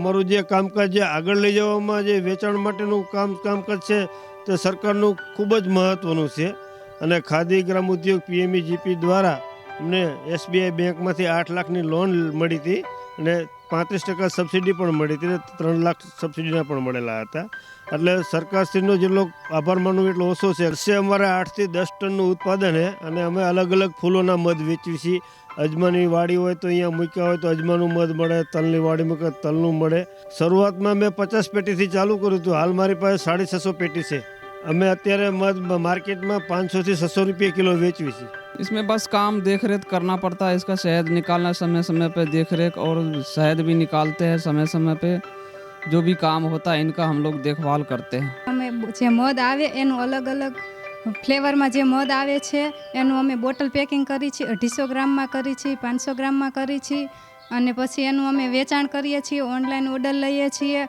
અમારું જે કામકાજ જે આગળ લઈ જવામાં જે વેચાણ માટેનું કામકાજ છે તે સરકારનું ખૂબ જ મહત્ત્વનું છે અને ખાદી ગ્રામ ઉદ્યોગ PMEGP દ્વારા અમને SBI બેંકમાંથી 8 લાખની લોન મળી હતી અને 35% સબસિડી પણ મળી હતી, 3 લાખ સબસિડીના પણ મળેલા હતા. એટલે સરકારશ્રીનો જેટલો આભાર માનવું એટલો ઓછો છે. વર્ષે અમારે 8 થી 10 ટનનું ઉત્પાદન છે અને અમે અલગ અલગ ફૂલોના મધ વેચીએ છીએ. અજમાની વાડી હોય તો અહીંયા મૂક્યા હોય તો અજમાનું મધ મળે, તલની વાડી મૂકે તલનું મળે. શરૂઆતમાં મેં 50 પેટીથી ચાલુ કર્યું હતું, હાલ મારી પાસે 650 પેટી છે. અમે અત્યારે મધ માર્કેટમાં 500 થી 600 રૂપિયા કિલો વેચવી છીએ. इसमें बस काम देख रेख करना पड़ता है, इसका शहद निकालना समय समय पे देख रेख और शहद भी निकालते हैं समय समय पे. जो भी काम होता है इनका हम लोग देखभाल करते हैं. અમે જે મધ આવે એનું અલગ અલગ ફ્લેવરમાં જે મધ આવે છે એનું અમે બોટલ પેકિંગ કરી છીએ, 250 ગ્રામમાં કરી છીએ, 500 ગ્રામમાં કરી છીએ અને પછી એનું અમે વેચાણ કરીએ છીએ, ઓનલાઈન ઓર્ડર લઈએ છીએ.